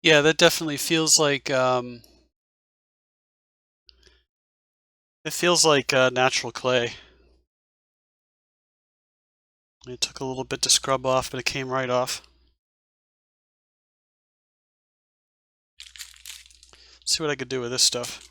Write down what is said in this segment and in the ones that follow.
Yeah, that definitely feels like it feels like natural clay. It took a little bit to scrub off, but it came right off. Let's see what I could do with this stuff.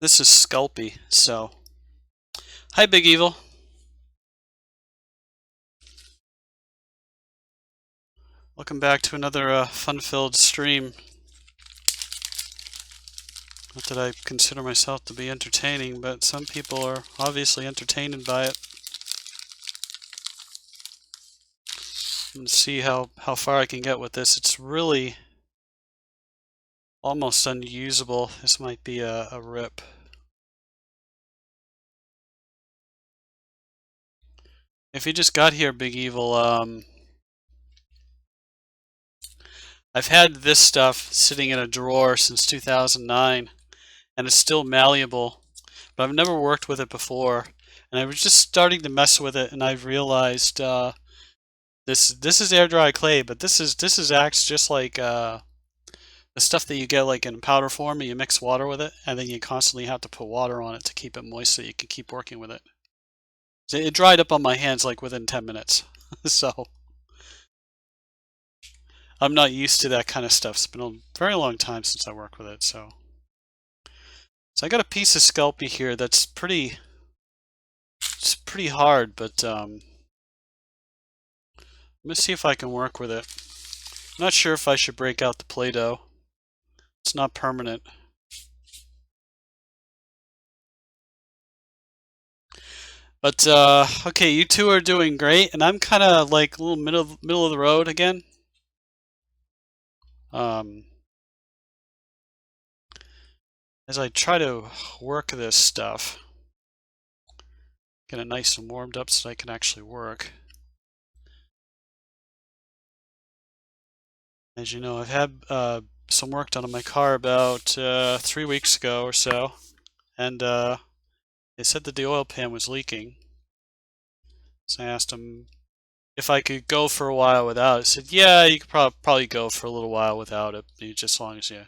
This is Sculpey, so. Hi, Big Evil. Welcome back to another fun-filled stream. Not that I consider myself to be entertaining, but some people are obviously entertained by it. I'm going to see how far I can get with this. It's really almost unusable. This might be a rip. If you just got here, Big Evil, I've had this stuff sitting in a drawer since 2009, and it's still malleable, but I've never worked with it before. And I was just starting to mess with it, and I've realized this is air dry clay, but this is acts just like the stuff that you get like in powder form, and you mix water with it, and then you constantly have to put water on it to keep it moist so you can keep working with it. So it dried up on my hands like within 10 minutes. So I'm not used to that kind of stuff. It's been a very long time since I worked with it. So I got a piece of Sculpey here that's it's pretty hard, but let me see if I can work with it. I'm not sure if I should break out the Play-Doh. It's not permanent. But okay, you two are doing great, and I'm kind of like a little middle of the road again. Um, as I try to work this stuff, get it nice and warmed up so I can actually work. As you know, I've had some work done on my car about 3 weeks ago or so, and they said that the oil pan was leaking. So I asked them if I could go for a while without it. I said, yeah, you could probably go for a little while without it, just as long as you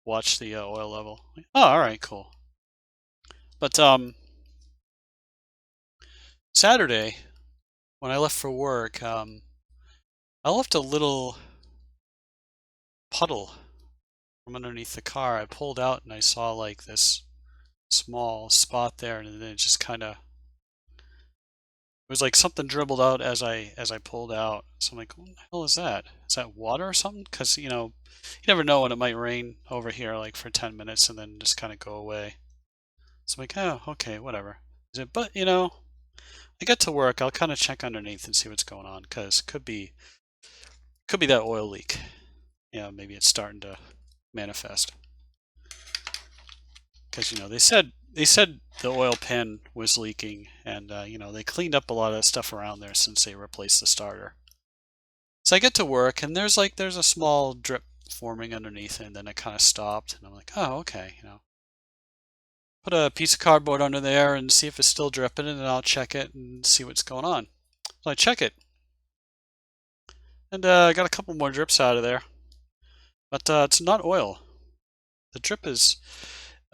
watch the oil level. Oh, all right, cool. But Saturday, when I left for work, I left a little puddle from underneath the car. I pulled out and I saw like this small spot there, and then it just kind of it was like something dribbled out as I pulled out. So I'm like, what the hell is that? Is that water or something? Because you never know when it might rain over here like for 10 minutes and then just kind of go away. So I'm like, oh, okay, whatever. But I get to work. I'll kind of check underneath and see what's going on because could be that oil leak. Yeah, maybe it's starting to manifest. Because they said the oil pan was leaking, and they cleaned up a lot of stuff around there since they replaced the starter. So I get to work, and there's a small drip forming underneath it, and then it kind of stopped, and I'm like, oh, okay, put a piece of cardboard under there and see if it's still dripping, and then I'll check it and see what's going on. So I check it, and I got a couple more drips out of there, but it's not oil. The drip is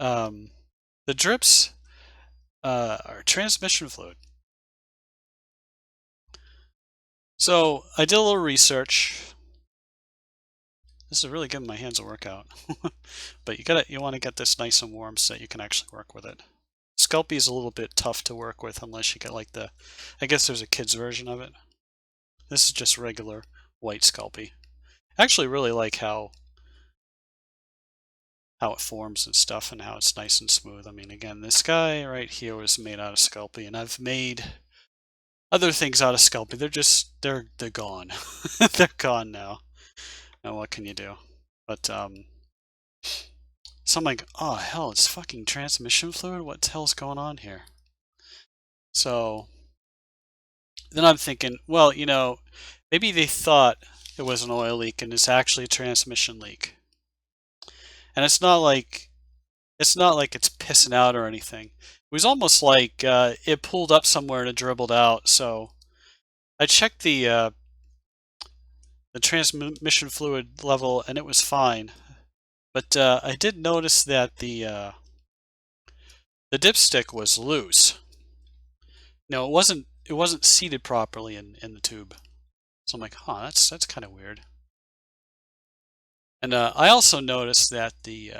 um, the drips are transmission fluid. So I did a little research. This is really giving my hands a workout. But you want to get this nice and warm so that you can actually work with it. Sculpey is a little bit tough to work with unless you get like I guess there's a kid's version of it. This is just regular white Sculpey. I actually really like how it forms and stuff and how it's nice and smooth. I mean, again, this guy right here was made out of Sculpey, and I've made other things out of Sculpey. They're gone. They're gone now. And what can you do? But so I'm like, oh hell, it's fucking transmission fluid. What the hell's going on here? So then I'm thinking, well, maybe they thought it was an oil leak and it's actually a transmission leak. and it's not like it's pissing out or anything. It was almost like it pulled up somewhere and it dribbled out. So I checked the transmission fluid level and it was fine. But I did notice that the dipstick was loose. No, it wasn't seated properly in the tube. So I'm like, huh, that's kind of weird. And I also noticed that the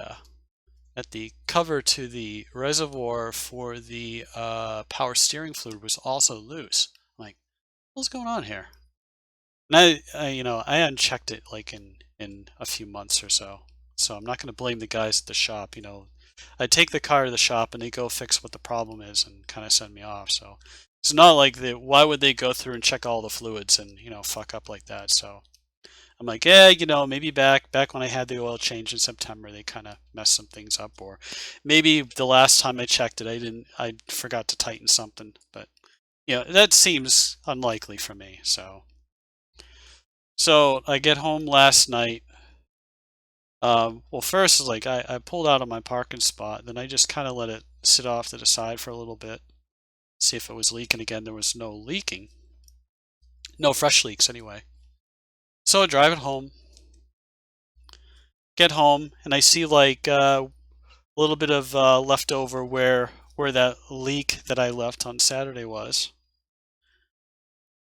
cover to the reservoir for the power steering fluid was also loose. I'm like, what's going on here? And I hadn't checked it like in a few months or so. So I'm not going to blame the guys at the shop. I take the car to the shop and they go fix what the problem is and kind of send me off. So it's not like why would they go through and check all the fluids and fuck up like that? So I'm like, yeah, maybe back when I had the oil change in September, they kind of messed some things up, or maybe the last time I checked it, I forgot to tighten something. But that seems unlikely for me. So I get home last night. Well, first, like I pulled out of my parking spot, then I just kind of let it sit off to the side for a little bit, see if it was leaking again. There was no leaking, no fresh leaks anyway. So I drive it home, get home, and I see like a little bit of leftover where that leak that I left on Saturday was,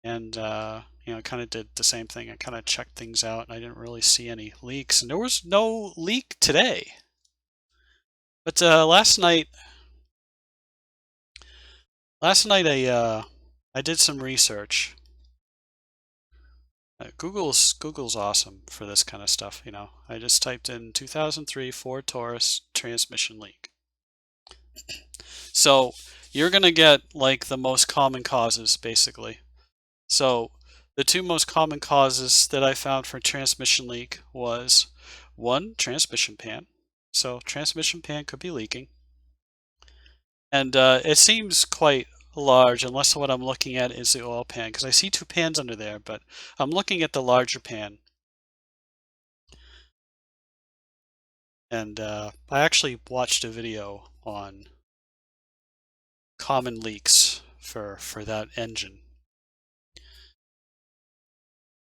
and kind of did the same thing. I kind of checked things out, and I didn't really see any leaks, and there was no leak today. But last night I did some research. Google's awesome for this kind of stuff. I just typed in 2003 Ford Taurus transmission leak. So you're gonna get like the most common causes basically. So the two most common causes that I found for transmission leak was one, transmission pan. So transmission pan could be leaking. And it seems quite large unless what I'm looking at is the oil pan, because I see two pans under there, but I'm looking at the larger pan. And I actually watched a video on common leaks for that engine.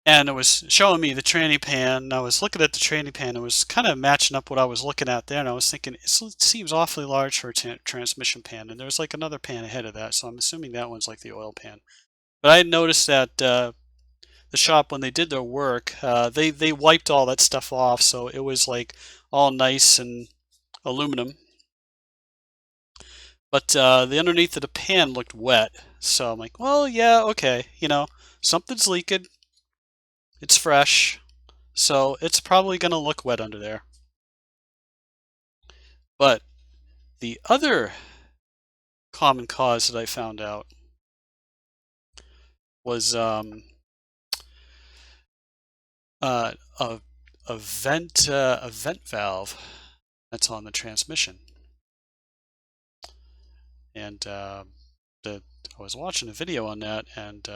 And it was showing me the tranny pan, and I was looking at the tranny pan. It was kind of matching up what I was looking at there, and I was thinking, it seems awfully large for a transmission pan. And there was like another pan ahead of that, so I'm assuming that one's like the oil pan. But I had noticed that the shop, when they did their work, they wiped all that stuff off, so it was like all nice and aluminum. But the underneath of the pan looked wet, so I'm like, well, yeah, okay, something's leaking. It's fresh, so it's probably going to look wet under there. But the other common cause that I found out was a vent valve that's on the transmission. And I was watching a video on that, and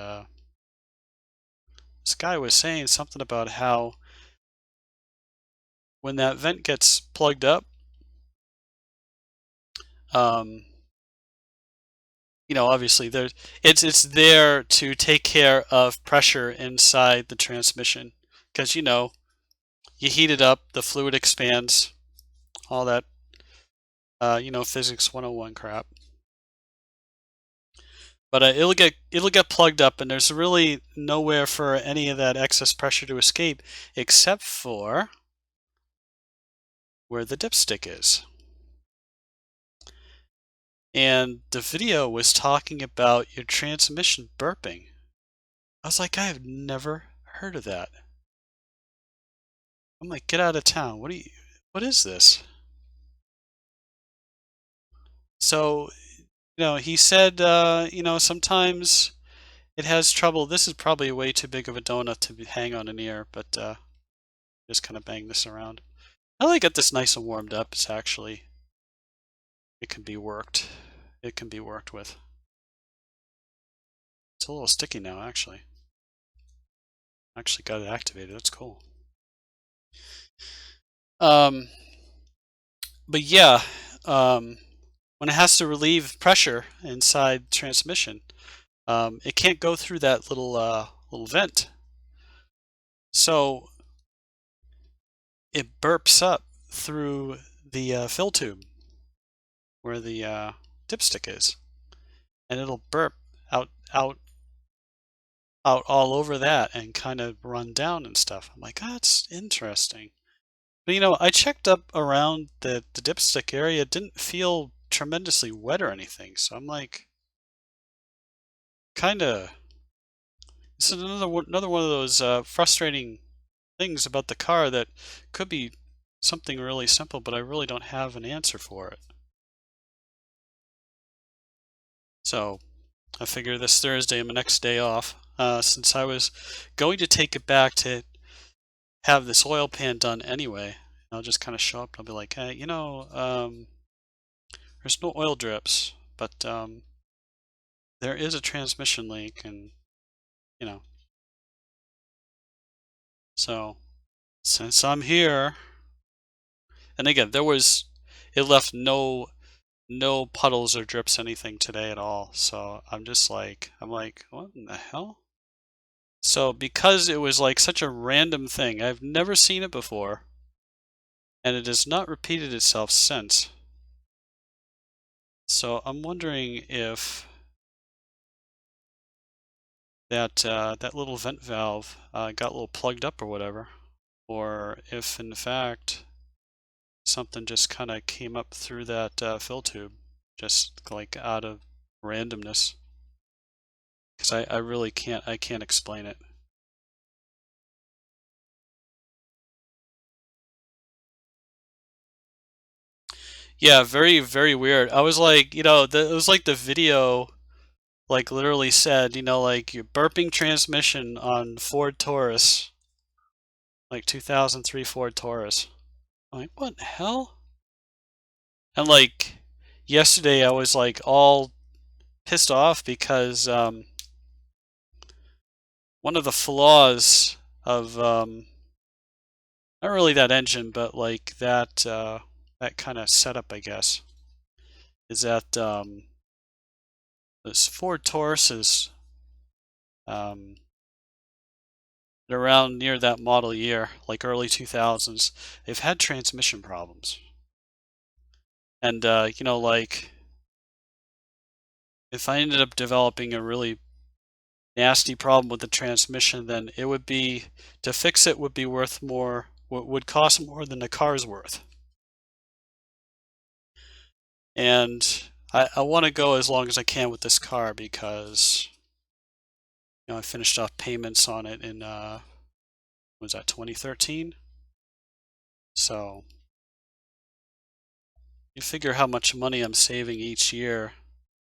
this guy was saying something about how when that vent gets plugged up, obviously it's there to take care of pressure inside the transmission, because you heat it up, the fluid expands, all that physics 101 crap. But it'll get plugged up, and there's really nowhere for any of that excess pressure to escape except for where the dipstick is. And the video was talking about your transmission burping. I was like, I have never heard of that. I'm like, get out of town. What is this? So, he said, sometimes it has trouble. This is probably way too big of a donut to hang on an ear, but just kind of bang this around. I like get this nice and warmed up. It can be worked. It can be worked with. It's a little sticky now, actually. Actually got it activated. That's cool. But yeah, um, when it has to relieve pressure inside transmission, it can't go through that little vent. So it burps up through the fill tube where the dipstick is, and it'll burp out out all over that and kind of run down and stuff. I'm like, that's interesting. But I checked up around the dipstick area. It didn't feel tremendously wet or anything. So I'm like, kind of. This is another one of those frustrating things about the car that could be something really simple, but I really don't have an answer for it. So I figure this Thursday, my next day off, since I was going to take it back to have this oil pan done anyway. I'll just kind of show up and I'll be like, hey, there's no oil drips, but there is a transmission leak, and you know, so since I'm here, and again, it left no puddles or drips anything today at all. So I'm like, what in the hell? So because it was like such a random thing, I've never seen it before, and it has not repeated itself since. So I'm wondering if that little vent valve got a little plugged up or whatever, or if in fact something just kind of came up through that fill tube, just like out of randomness. Because I really can't explain it. Yeah, very, very weird. I was like, it was like the video, like literally said, like your burping transmission on Ford Taurus, like 2003 Ford Taurus. I'm like, what the hell? And like yesterday, I was like all pissed off because one of the flaws of not really that engine, but like that kind of setup, I guess, is that this Ford Taurus is um, around near that model year, like early 2000s. They've had transmission problems, and like if I ended up developing a really nasty problem with the transmission, then it would be to fix it would be worth more, would cost more than the car's worth. And I want to go as long as I can with this car because I finished off payments on it in was that 2013? So you figure how much money I'm saving each year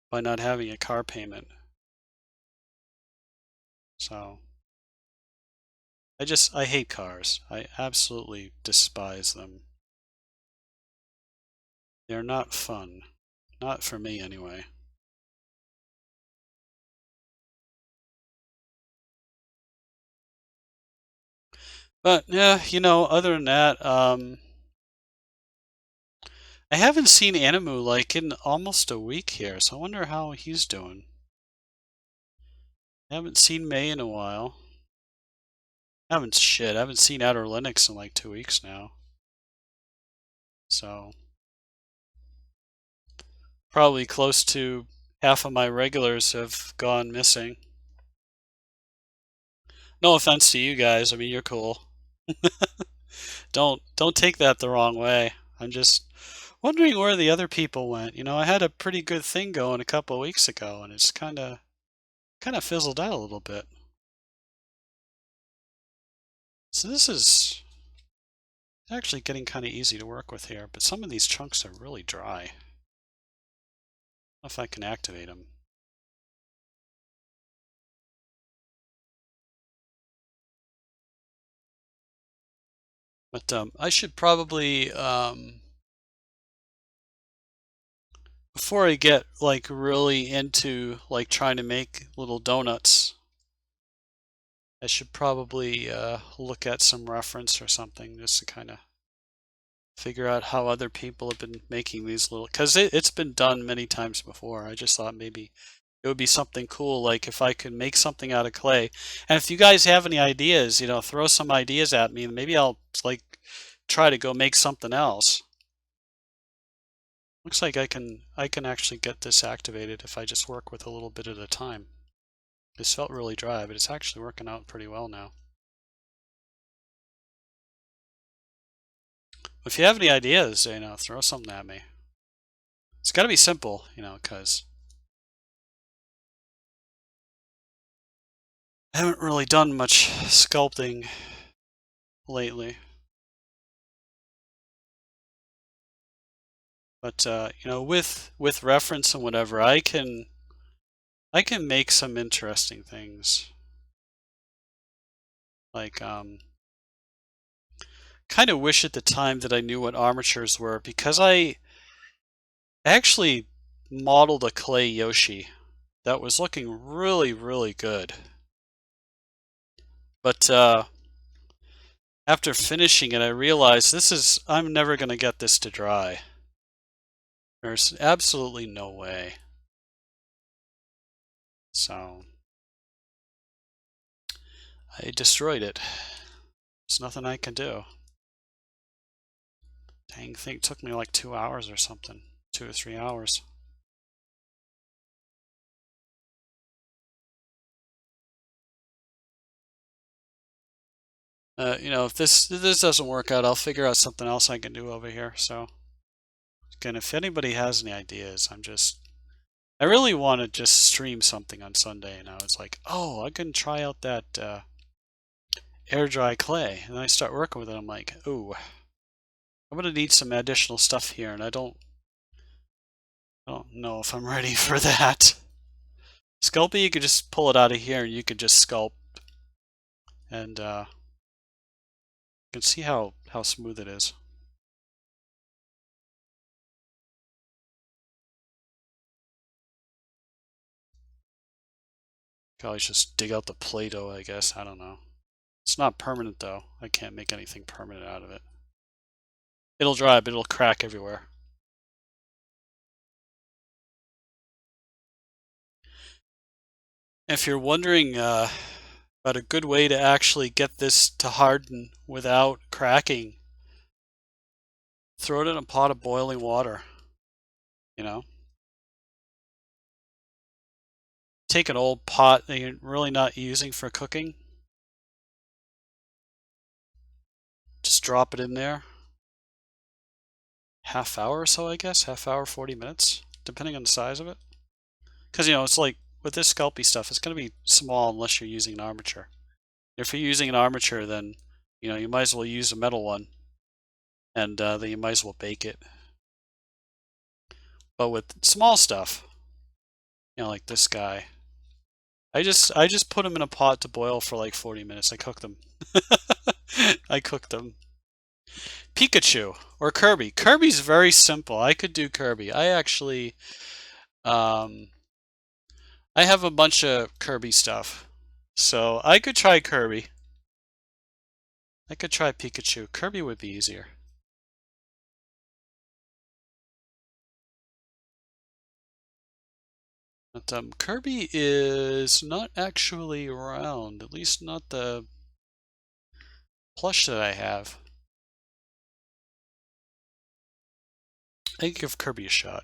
by not having a car payment. So I hate cars. I absolutely despise them. They're not fun. Not for me anyway. But yeah, other than that, I haven't seen Animu like in almost a week here, so I wonder how he's doing. I haven't seen May in a while. I haven't seen Outer Linux in like 2 weeks now. So probably close to half of my regulars have gone missing. No offense to you guys. I mean, you're cool. Don't take that the wrong way. I'm just wondering where the other people went. I had a pretty good thing going a couple of weeks ago, and it's kind of fizzled out a little bit. So this is actually getting kind of easy to work with here, but some of these chunks are really dry. I don't know if I can activate them. But I should probably, before I get like really into like trying to make little donuts, I should probably look at some reference or something just to kind of figure out how other people have been making these little, because it's been done many times before. I just thought maybe it would be something cool, like if I could make something out of clay. And if you guys have any ideas, throw some ideas at me, and maybe I'll like try to go make something else. Looks like I can actually get this activated if I just work with a little bit at a time. This felt really dry, but it's actually working out pretty well now. If you have any ideas, throw something at me. It's got to be simple, because I haven't really done much sculpting lately. But with reference and whatever, I can make some interesting things. Like kind of wish at the time that I knew what armatures were, because I actually modeled a clay Yoshi that was looking really, really good. But after finishing it, I realized I'm never going to get this to dry. There's absolutely no way. So I destroyed it. There's nothing I can do. Dang thing took me like 2 hours or something. 2 or 3 hours. If this doesn't work out, I'll figure out something else I can do over here. So again, if anybody has any ideas, I really want to just stream something on Sunday, and I was like, oh, I can try out that air dry clay, and then I start working with it. I'm like, oh, I'm gonna need some additional stuff here, and I don't know if I'm ready for that. Sculpey, you could just pull it out of here, and you could just sculpt, and you can see how smooth it is. Could always just dig out the Play-Doh, I guess. I don't know. It's not permanent though. I can't make anything permanent out of it. It'll dry, but it'll crack everywhere. If you're wondering about a good way to actually get this to harden without cracking, throw it in a pot of boiling water. Take an old pot that you're really not using for cooking. Just drop it in there. Half hour or so, I guess. Half hour, 40 minutes, depending on the size of it. Because, it's like with this Sculpey stuff, it's going to be small unless you're using an armature. If you're using an armature, then, you might as well use a metal one. And then you might as well bake it. But with small stuff, like this guy, I just put them in a pot to boil for like 40 minutes. I cook them. I cook them. Pikachu or Kirby. Kirby's very simple. I could do Kirby. I actually, I have a bunch of Kirby stuff, so I could try Kirby. I could try Pikachu. Kirby would be easier. But Kirby is not actually around, at least not the plush that I have. I can give Kirby a shot.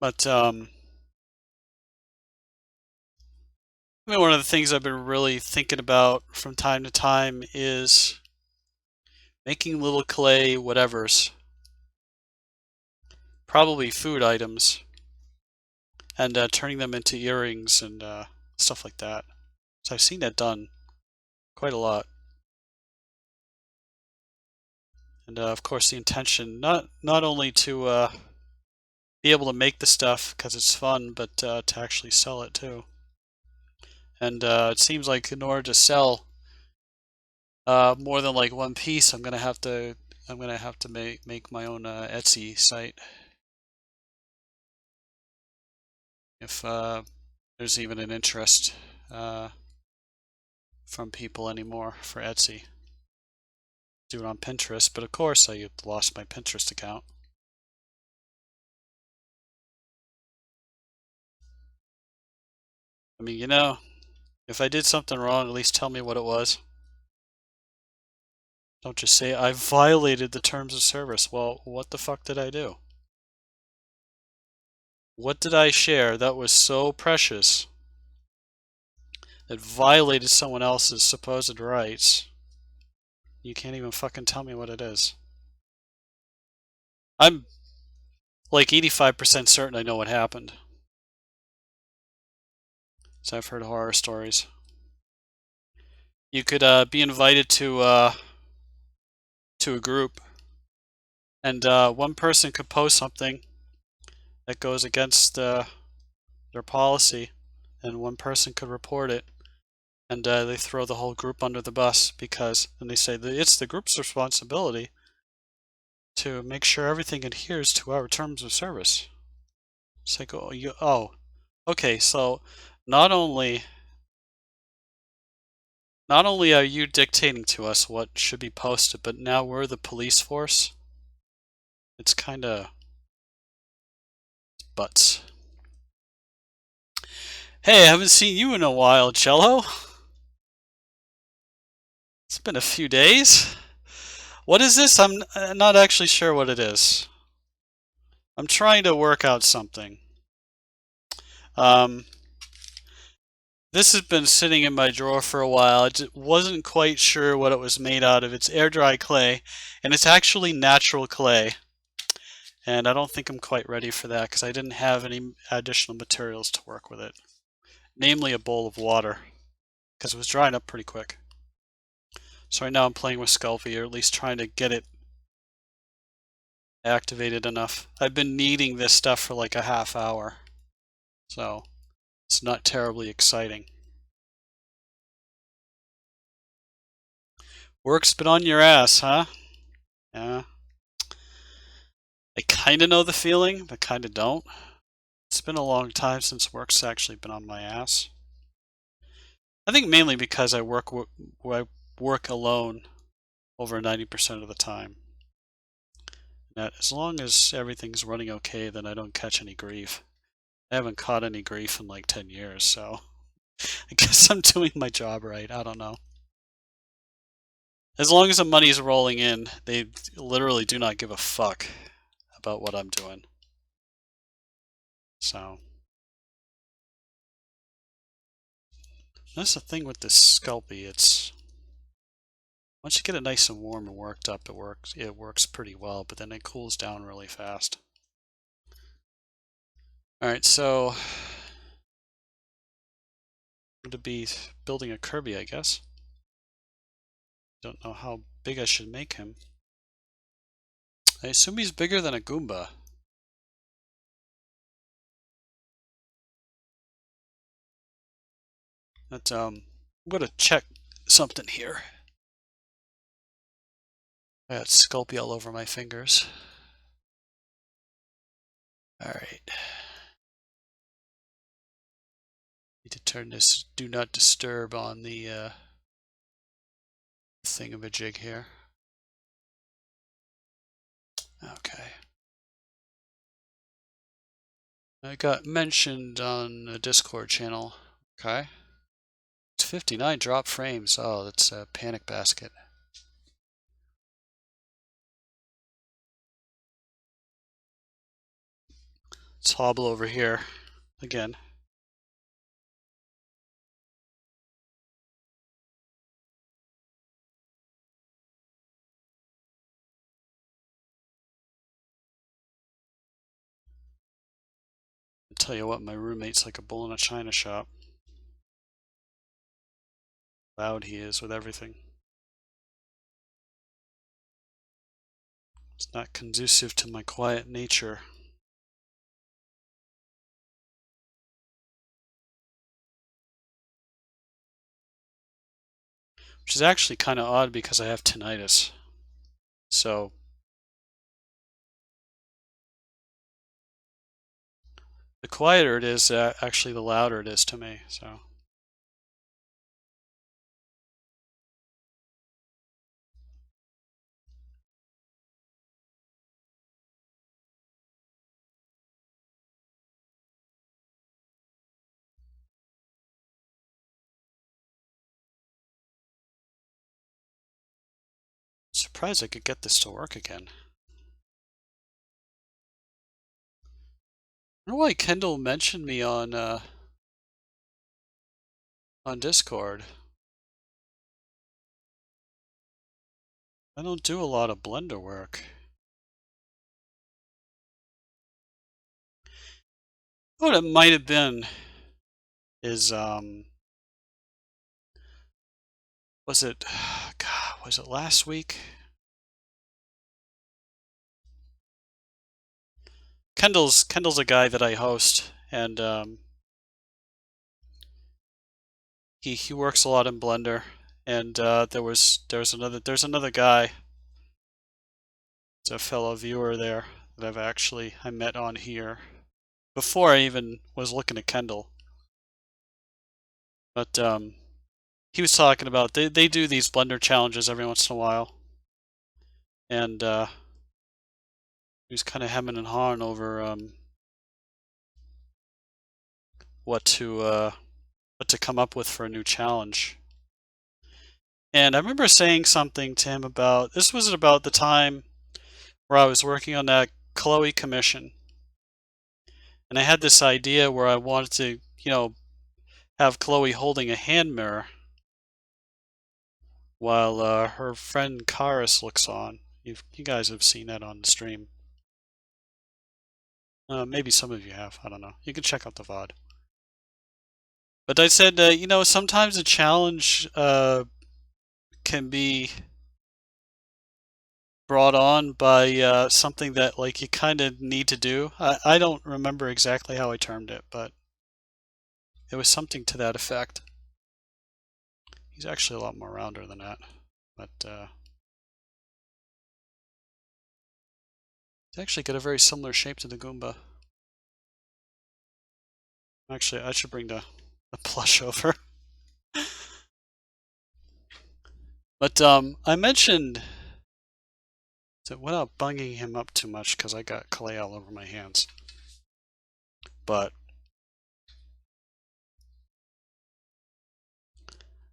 But one of the things I've been really thinking about from time to time is making little clay whatevers, probably food items, and turning them into earrings and stuff like that. So I've seen that done quite a lot. And of course, the intention not only to be able to make the stuff because it's fun, but to actually sell it too. And it seems like in order to sell more than like one piece, I'm gonna have to make my own Etsy site. if there's even an interest from people anymore for Etsy. Do it on Pinterest, but of course I lost my Pinterest account. I mean, if I did something wrong, at least tell me what it was. Don't just say, I violated the terms of service. Well, what the fuck did I do? What did I share that was so precious that violated someone else's supposed rights? You can't even fucking tell me what it is. I'm like 85% certain I know what happened. So I've heard horror stories. You could be invited to a group, and one person could post something that goes against their policy, and one person could report it, and they throw the whole group under the bus and they say that it's the group's responsibility to make sure everything adheres to our terms of service. It's like, okay, so not only are you dictating to us what should be posted, but now we're the police force. It's kind of butts. Hey, I haven't seen you in a while, Cello. It's been a few days. What is this? I'm not actually sure what it is. I'm trying to work out something. This has been sitting in my drawer for a while. I wasn't quite sure what it was made out of. It's air dry clay, and it's actually natural clay. And I don't think I'm quite ready for that because I didn't have any additional materials to work with it. Namely a bowl of water, because it was drying up pretty quick. So right now I'm playing with Sculpey, or at least trying to get it activated enough. I've been kneading this stuff for like a half hour, so it's not terribly exciting. Work's been on your ass, huh? Yeah. I kinda know the feeling, but kinda don't. It's been a long time since work's actually been on my ass. I think mainly because I work alone over 90% of the time. That as long as everything's running okay, then I don't catch any grief. I haven't caught any grief in like 10 years, so I guess I'm doing my job right. I don't know. As long as the money's rolling in, they literally do not give a fuck about what I'm doing. So that's the thing with this Sculpey. It's once you get it nice and warm and worked up, it works pretty well, but then it cools down really fast. Alright, so I'm going to be building a Kirby, I guess. Don't know how big I should make him. I assume he's bigger than a Goomba. But I'm going to check something here. I got Sculpey all over my fingers. Alright. Need to turn this do not disturb on the thingamajig here. Okay. I got mentioned on a Discord channel. Okay. It's 59 drop frames. Oh, that's a panic basket. Let's hobble over here again. I'll tell you what, my roommate's like a bull in a china shop. Loud he is with everything. It's not conducive to my quiet nature. Which is actually kind of odd because I have tinnitus. So The quieter it is, actually, the louder it is to me. So surprised I could get this to work again. I don't know why Kendall mentioned me on Discord. I don't do a lot of Blender work. What it might have been is was it God, was it last week? Kendall's a guy that I host, and he works a lot in Blender, and there's another guy, it's a fellow viewer there that I met on here before I even was looking at Kendall. But he was talking about they do these Blender challenges every once in a while, and he was kind of hemming and hawing over what to come up with for a new challenge. And I remember saying something to him about this was about the time where I was working on that Chloe commission, and I had this idea where I wanted to, have Chloe holding a hand mirror while her friend Karis looks on. You guys have seen that on the stream. Maybe some of you have. I don't know. You can check out the VOD. But I said, sometimes a challenge can be brought on by something that like you kind of need to do. I don't remember exactly how I termed it, but it was something to that effect. He's actually a lot more rounder than that, but he's actually got a very similar shape to the Goomba. Actually, I should bring the plush over. But I mentioned that without bunging him up too much because I got clay all over my hands. But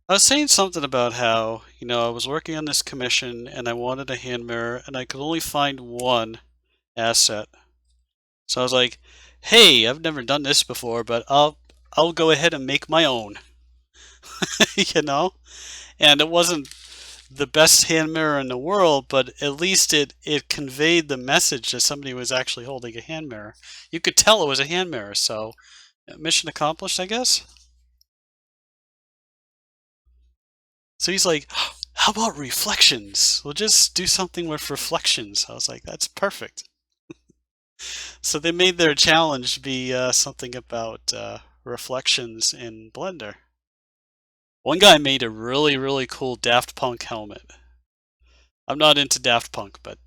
I was saying something about how, I was working on this commission and I wanted a hand mirror and I could only find one asset. So I was like, hey, I've never done this before, but I'll go ahead and make my own. And it wasn't the best hand mirror in the world, but at least it conveyed the message that somebody was actually holding a hand mirror. You could tell it was a hand mirror, so mission accomplished, I guess. So he's like, how about reflections? We'll just do something with reflections. I was like, that's perfect. So they made their challenge be something about reflections in Blender. One guy made a really, really cool Daft Punk helmet. I'm not into Daft Punk, but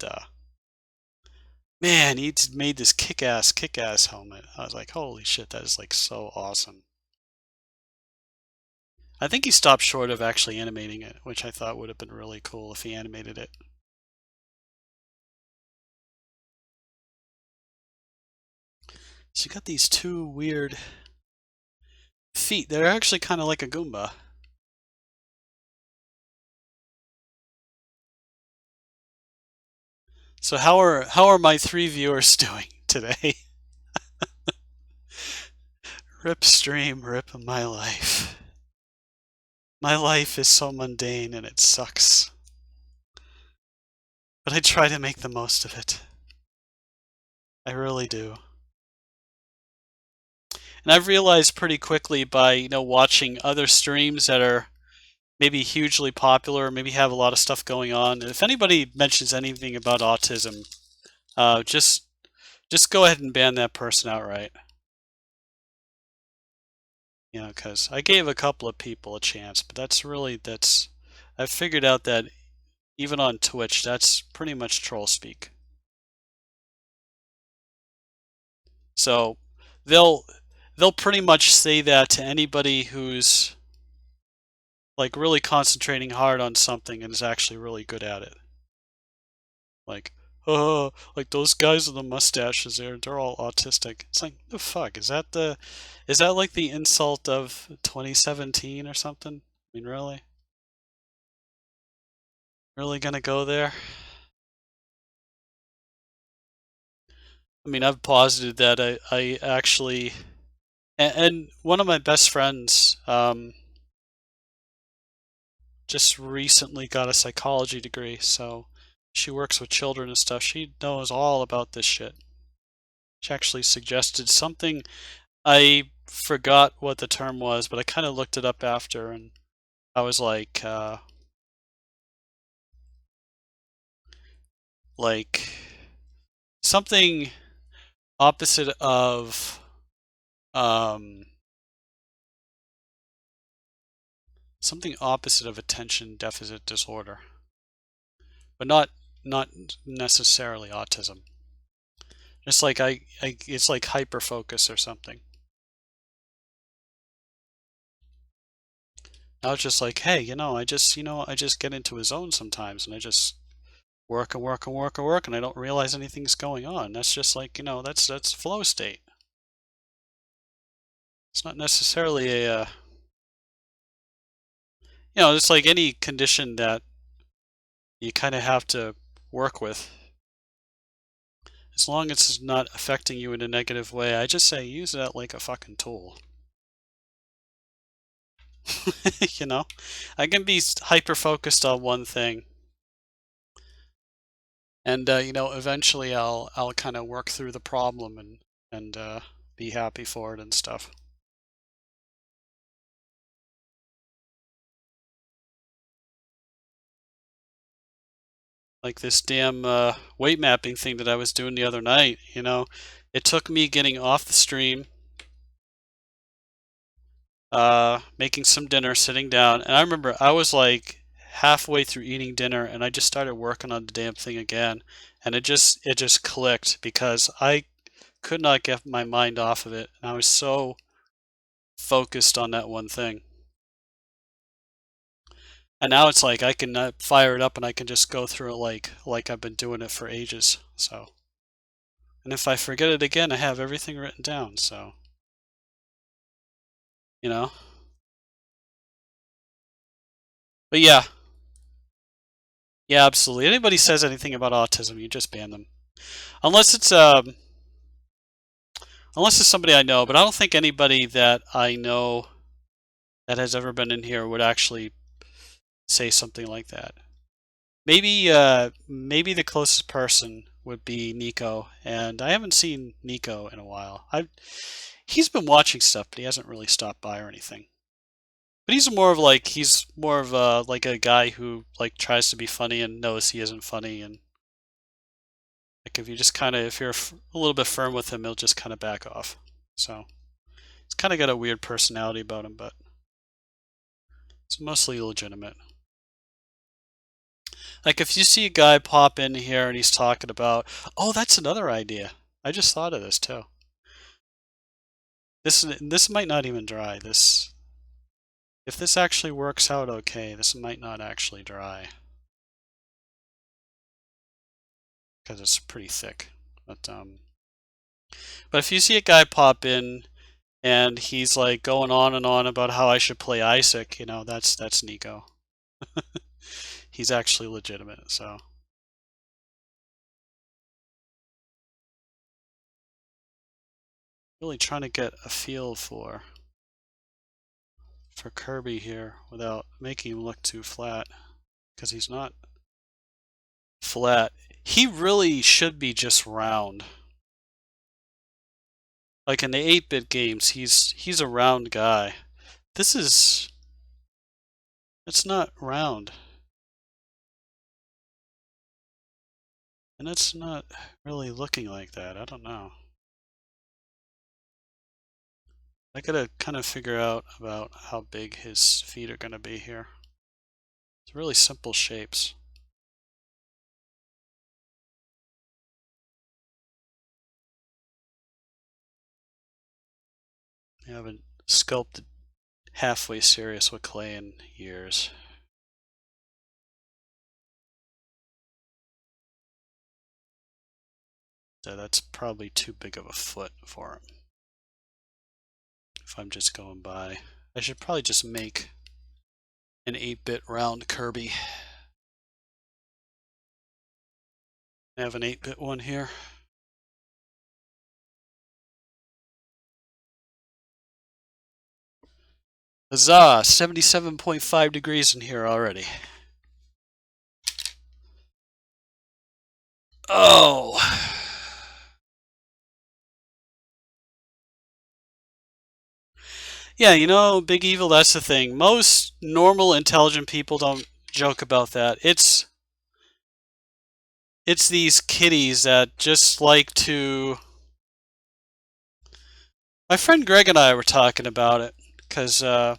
man, he made this kick-ass helmet. I was like, holy shit, that is like so awesome. I think he stopped short of actually animating it, which I thought would have been really cool if he animated it. So you got these two weird feet. They're actually kind of like a Goomba. So how are my 3 viewers doing today? Rip stream, rip my life. My life is so mundane and it sucks. But I try to make the most of it. I really do. And I've realized pretty quickly by, watching other streams that are maybe hugely popular, maybe have a lot of stuff going on. If anybody mentions anything about autism, just go ahead and ban that person outright. Because I gave a couple of people a chance, but I've figured out that even on Twitch, that's pretty much troll speak. So they'll they'll pretty much say that to anybody who's like really concentrating hard on something and is actually really good at it. Like, oh, like those guys with the mustaches, they're all autistic. It's like, the fuck is that like the insult of 2017 or something? I mean, really gonna go there? I mean, I've posited that I actually, and one of my best friends, just recently got a psychology degree, so she works with children and stuff. She knows all about this shit. She actually suggested something. I forgot what the term was, but I kind of looked it up after, and I was like something opposite of um, something opposite of attention deficit disorder, but not necessarily autism. Just like it's like hyper focus or something. I was just like, hey, I just get into a zone sometimes, and I just work and work and work and work, and I don't realize anything's going on. That's just like, that's flow state. It's not necessarily it's like any condition that you kind of have to work with. As long as it's not affecting you in a negative way, I just say use that like a fucking tool. you know, I can be hyper focused on one thing, and eventually I'll kind of work through the problem and be happy for it and stuff. Like this damn weight mapping thing that I was doing the other night. It took me getting off the stream, making some dinner, sitting down, and I remember I was like halfway through eating dinner, and I just started working on the damn thing again, and it just clicked because I could not get my mind off of it, and I was so focused on that one thing. And now it's like I can fire it up and I can just go through it like I've been doing it for ages. So, and if I forget it again, I have everything written down. So, you know. But yeah, yeah, absolutely. Anybody says anything about autism, you just ban them. Unless it's unless it's somebody I know, but I don't think anybody that I know that has ever been in here would actually say something like that. Maybe the closest person would be Nico, and I haven't seen Nico in a while. He's been watching stuff, but he hasn't really stopped by or anything. But he's more of a like a guy who like tries to be funny and knows he isn't funny, and like if you're a little bit firm with him, he'll just kind of back off. So it's kind of got a weird personality about him, but it's mostly legitimate. Like if you see a guy pop in here and he's talking about, oh, that's another idea. I just thought of this too. This might not even dry. This If this actually works out okay, this might not actually dry because it's pretty thick. But if you see a guy pop in and he's like going on and on about how I should play Isaac, that's Nico. He's actually legitimate, so really trying to get a feel for Kirby here without making him look too flat, because he's not flat. He really should be just round. Like in the 8-bit games, he's a round guy. This is it's not round. And it's not really looking like that. I don't know. I gotta kind of figure out about how big his feet are gonna be here. It's really simple shapes. I haven't sculpted halfway serious with clay in years. So that's probably too big of a foot for him. If I'm just going by, I should probably just make an 8-bit round Kirby. I have an 8-bit one here. Huzzah! 77.5 degrees in here already. Oh! Yeah, you know, Big Evil, that's the thing. Most normal, intelligent people don't joke about that. It's these kiddies that just like to... My friend Greg and I were talking about it, because when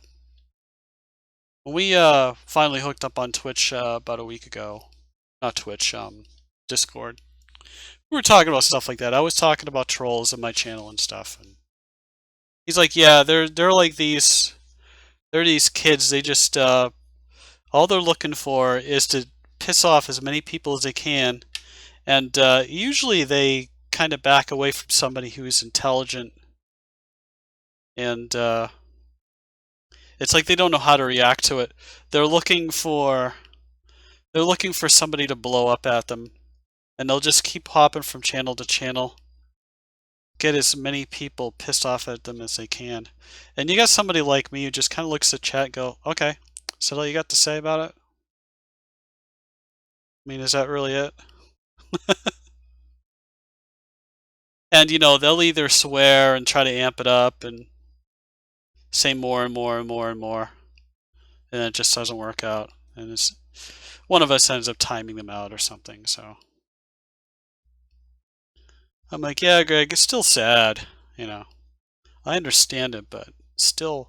we finally hooked up on Twitch about a week ago, not Twitch, Discord, we were talking about stuff like that. I was talking about trolls in my channel and stuff, and he's like, "Yeah, they're like they're these kids. They just all they're looking for is to piss off as many people as they can, and usually they kind of back away from somebody who's intelligent, and it's like they don't know how to react to it. They're looking for somebody to blow up at them, and they'll just keep hopping from channel to channel, get as many people pissed off at them as they can. And you got somebody like me who just kind of looks at chat and go, okay, is that all you got to say about it? I mean, is that really it? And, you know, they'll either swear and try to amp it up and say more and more and more and more, and it just doesn't work out. And it's one of us ends up timing them out or something, so... I'm like, yeah, Greg, it's still sad, you know. I understand it, but still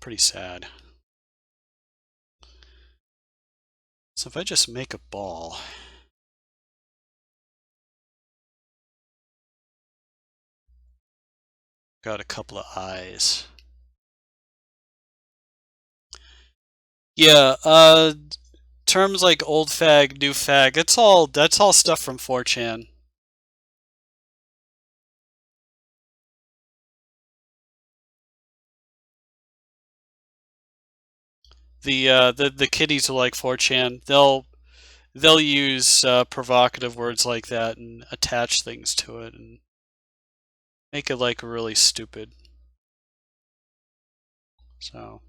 pretty sad. So if I just make a ball, got a couple of eyes. Yeah, terms like old fag, new fag, that's all stuff from 4chan. The kiddies who like 4chan, they'll use provocative words like that and attach things to it and make it like really stupid. So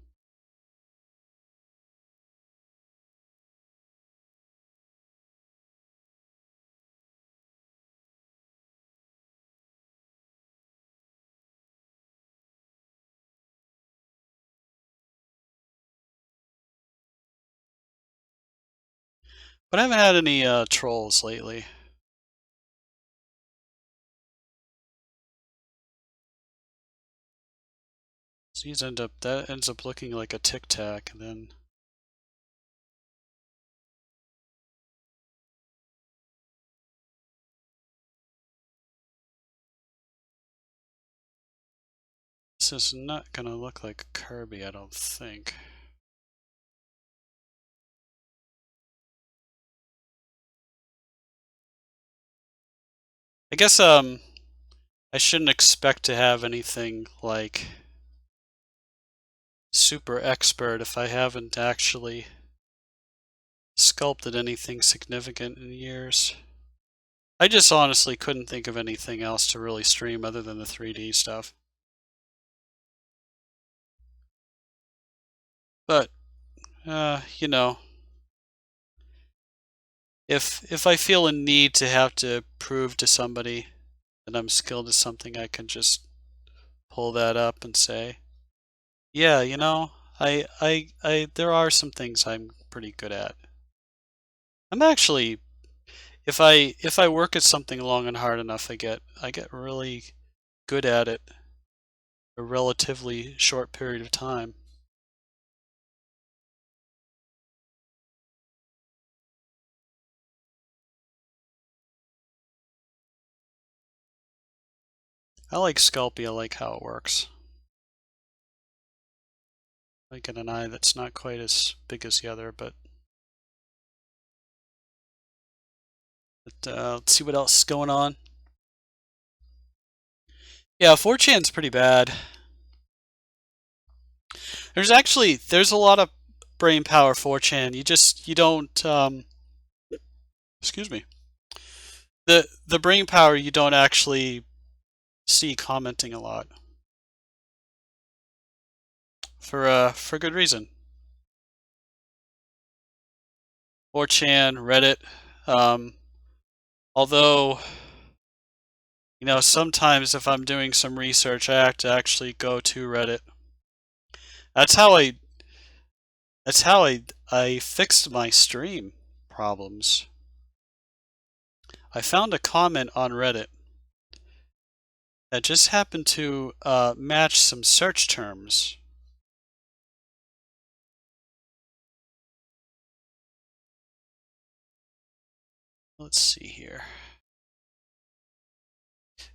but I haven't had any trolls lately. So that ends up looking like a tic tac, and then this is not gonna look like a Kirby, I don't think. I guess I shouldn't expect to have anything like super expert if I haven't actually sculpted anything significant in years. I just honestly couldn't think of anything else to really stream other than the 3D stuff. But you know, if I feel a need to have to prove to somebody that I'm skilled at something, I can just pull that up and say, yeah, you know, there are some things I'm pretty good at. I'm actually, if I work at something long and hard enough, I get really good at it a relatively short period of time. I like Sculpey, I like how it works. I get an eye that's not quite as big as the other, but let's see what else is going on. Yeah, 4chan's pretty bad. There's a lot of brain power 4chan. You don't excuse me. The brain power you don't actually see commenting a lot. For good reason. 4chan, Reddit. Although, you know, sometimes if I'm doing some research, I have to actually go to Reddit. That's how I fixed my stream problems. I found a comment on Reddit that just happened to match some search terms. Let's see here.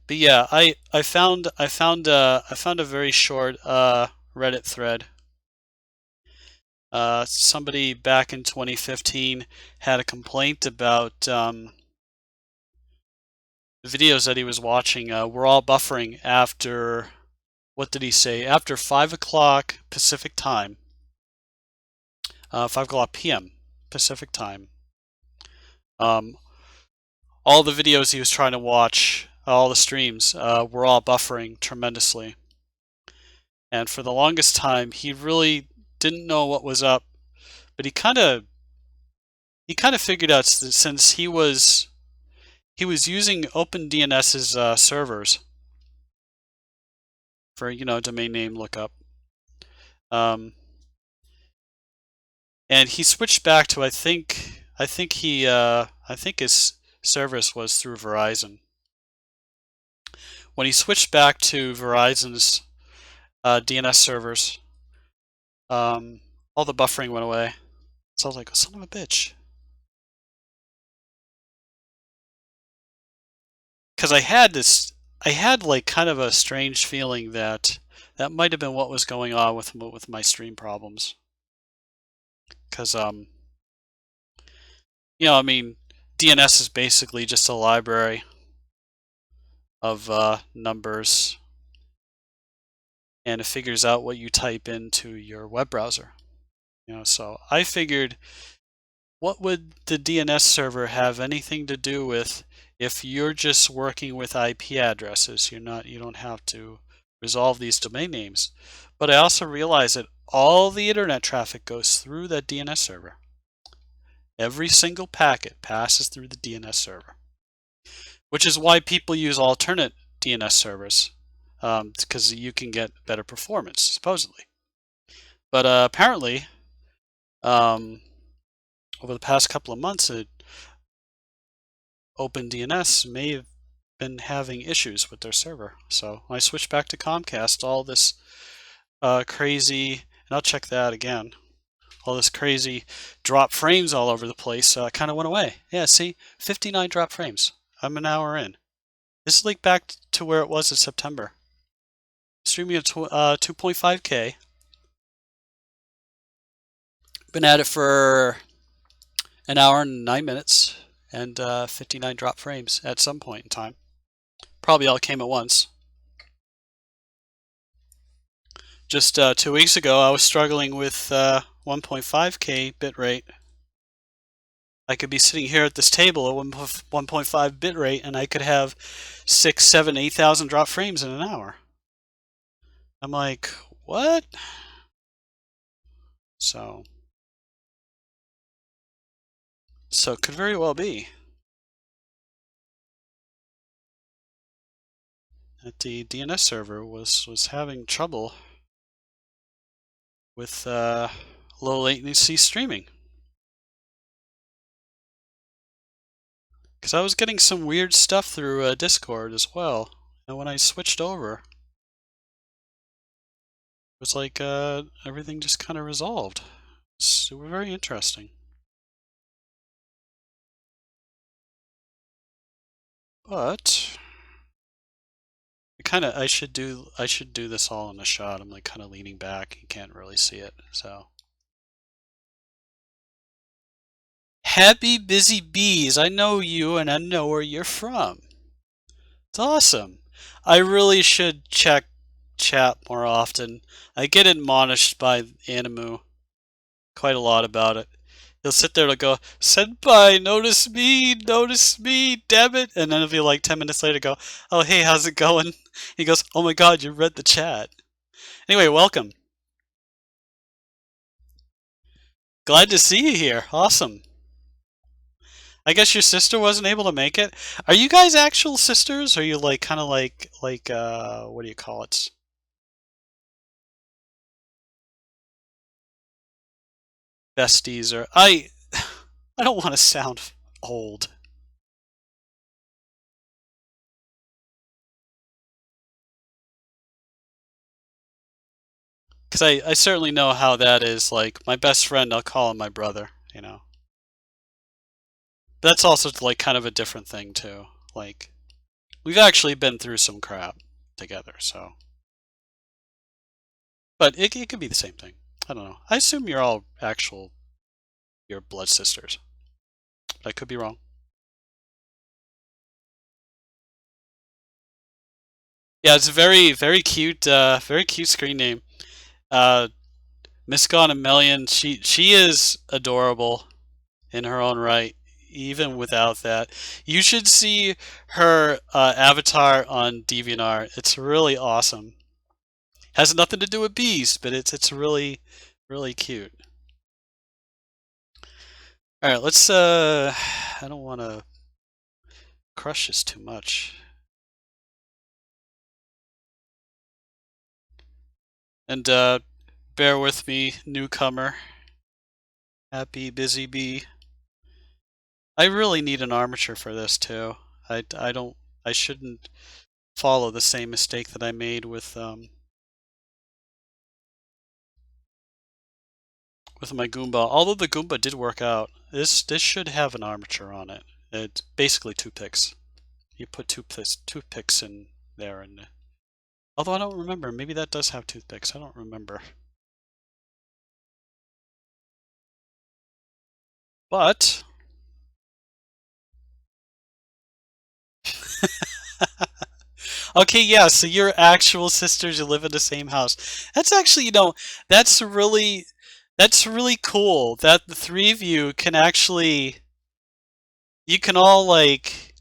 But yeah, I found a very short Reddit thread. Somebody back in 2015 had a complaint about the videos that he was watching were all buffering after, what did he say? After 5 o'clock Pacific time. 5 o'clock p.m. Pacific time. All the videos he was trying to watch, all the streams, were all buffering tremendously. And for the longest time, he really didn't know what was up, but he kind of figured out, since he was using OpenDNS's servers for, you know, domain name lookup. And he switched back to, I think his service was through Verizon. When he switched back to Verizon's DNS servers, all the buffering went away. So I was like, oh, son of a bitch. Because I had like kind of a strange feeling that might have been what was going on with my stream problems. Because you know, I mean, DNS is basically just a library of numbers, and it figures out what you type into your web browser. You know, so I figured, what would the DNS server have anything to do with if you're just working with IP addresses? You don't have to resolve these domain names. But I also realized that all the internet traffic goes through that DNS server. Every single packet passes through the DNS server, which is why people use alternate DNS servers, because you can get better performance, supposedly. But apparently, over the past couple of months, OpenDNS may have been having issues with their server. So when I switched back to Comcast, all this crazy, and I'll check that again, all this crazy drop frames all over the place kind of went away. Yeah, see, 59 drop frames. I'm an hour in. This is like back to where it was in September. Streaming at 2.5K. Been at it for an hour and 9 minutes, and 59 drop frames at some point in time. Probably all came at once. Just 2 weeks ago, I was struggling with 1.5K bitrate. I could be sitting here at this table at 1.5 bitrate, and I could have 6, 7, 8,000 drop frames in an hour. I'm like, what? So it could very well be that the DNS server was having trouble with low latency streaming. Because I was getting some weird stuff through Discord as well, and when I switched over, it was like everything just kind of resolved. It was very interesting. But it I should do this all in a shot. I'm like kind of leaning back. You can't really see it. So happy busy bees. I know you and I know where you're from. It's awesome. I really should check chat more often. I get admonished by Animu quite a lot about it. He'll sit there and go, Senpai, notice me, damn it. And then it'll be like 10 minutes later go, oh, hey, how's it going? He goes, oh my god, you read the chat. Anyway, welcome. Glad to see you here. Awesome. I guess your sister wasn't able to make it. Are you guys actual sisters? Or are you like kind of like what do you call it? Besties or I don't want to sound old. Because I certainly know how that is. Like, my best friend, I'll call him my brother, you know. But that's also, like, kind of a different thing, too. Like, we've actually been through some crap together, so. But it could be the same thing. I don't know. I assume you're all your blood sisters. But I could be wrong. Yeah, it's a very cute screen name. Uh, Miss Gone a Million, she is adorable in her own right, even without that. You should see her avatar on DeviantArt. It's really awesome. Has nothing to do with bees, but it's really cute. All right, let's. I don't want to crush this too much. And bear with me, newcomer. Happy busy bee. I really need an armature for this too. I don't. I shouldn't follow the same mistake that I made with my Goomba. Although the Goomba did work out, this should have an armature on it. It's basically toothpicks. You put toothpicks in there, and although I don't remember, maybe that does have toothpicks. I don't remember. But okay, yeah. So you're actual sisters. You live in the same house. That's actually, that's really that's really cool. That the three of you can actually you can all like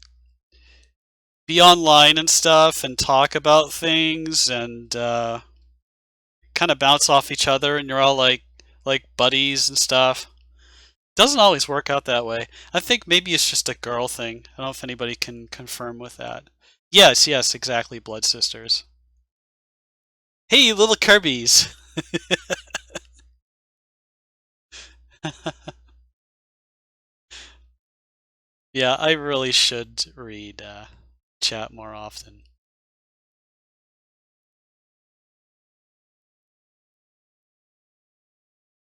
be online and stuff and talk about things and kind of bounce off each other, and you're all like buddies and stuff. Doesn't always work out that way. I think maybe it's just a girl thing. I don't know if anybody can confirm with that. Yes, exactly, blood sisters. Hey, little Kirby's. Yeah, I really should read chat more often.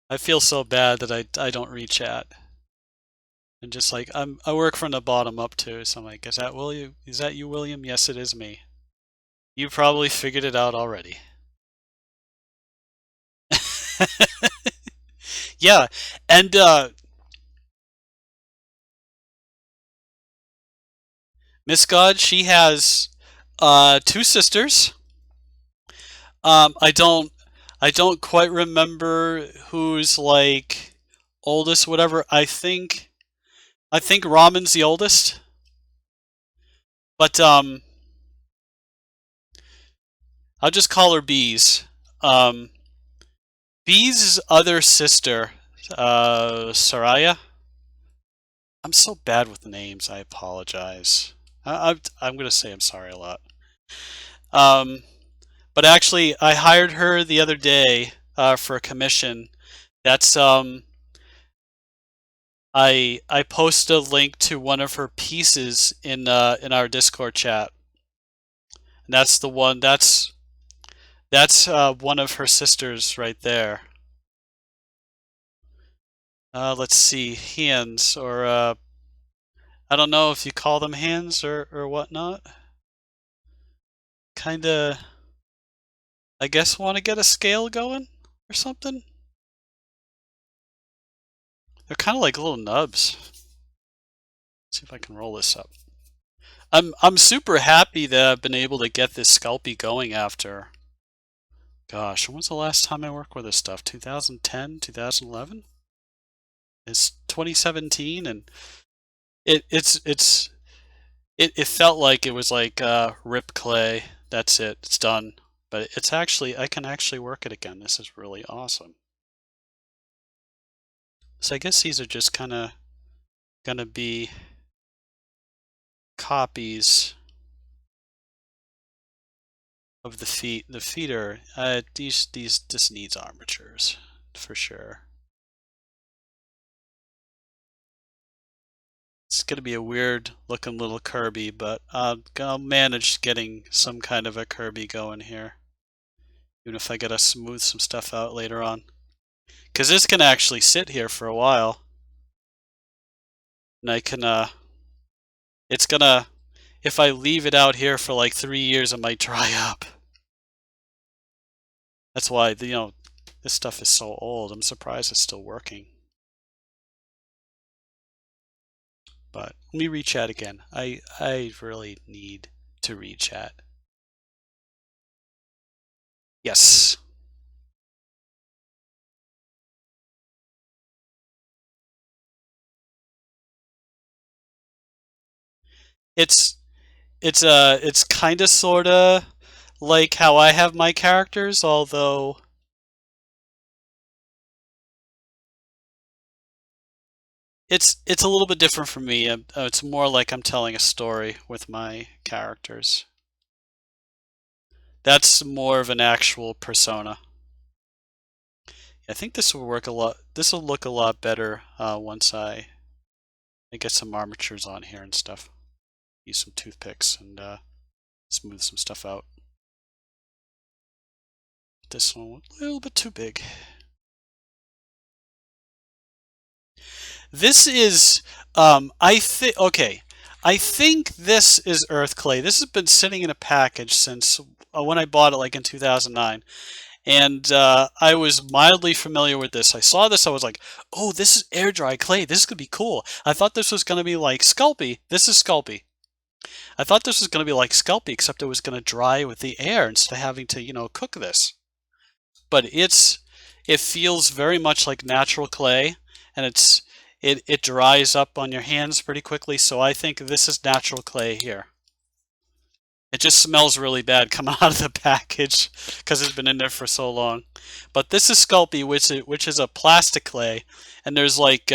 I feel so bad that I don't read chat. And just like I work from the bottom up too, so I'm like, is that William? Is that you, William? Yes, it is me. You probably figured it out already. Yeah, and Miss God, she has two sisters. I don't quite remember who's like oldest, whatever. I think Ramen's the oldest, but I'll just call her Bees. Um, Bees' other sister, Soraya. I'm so bad with names. I apologize. I'm gonna say I'm sorry a lot. Um, but actually, I hired her the other day for a commission. That's I posted a link to one of her pieces in our Discord chat. And that's the one. That's one of her sisters right there. Let's see, hands or I don't know if you call them hands or whatnot. kinda, I guess, want to get a scale going or something. They're kind of like little nubs. Let's see if I can roll this up. I'm super happy that I've been able to get this Sculpey going after. Gosh, when was the last time I worked with this stuff? 2010, 2011? It's 2017, and it felt like it was like rip clay. That's it. It's done. But it's actually, I can actually work it again. This is really awesome. So I guess these are just kind of gonna be copies of the feet. The feet are these this needs armatures for sure. It's gonna be a weird looking little Kirby, but I'll manage getting some kind of a Kirby going here. Even if I gotta smooth some stuff out later on. Because this can actually sit here for a while. And I can, it's gonna, if I leave it out here for like 3 years, it might dry up. That's why, this stuff is so old. I'm surprised it's still working. But let me rechat again. I really need to rechat. Yes. It's it's kind of sorta like how I have my characters, although it's a little bit different for me. It's more like I'm telling a story with my characters. That's more of an actual persona. I think this will work a lot. This will look a lot better once I get some armatures on here and stuff. Use some toothpicks and smooth some stuff out. This one a little bit too big. This is I think okay. I think this is earth clay. This has been sitting in a package since when I bought it, like in 2009. And I was mildly familiar with this. I saw this, I was like, oh, this is air dry clay. This is going to be cool. I thought this was going to be like Sculpey. This is Sculpey. I thought this was going to be like Sculpey, except it was going to dry with the air instead of having to, cook this. But it feels very much like natural clay, and it dries up on your hands pretty quickly, so I think this is natural clay here. It just smells really bad coming out of the package because it's been in there for so long. But this is Sculpey, which is a plastic clay, and there's like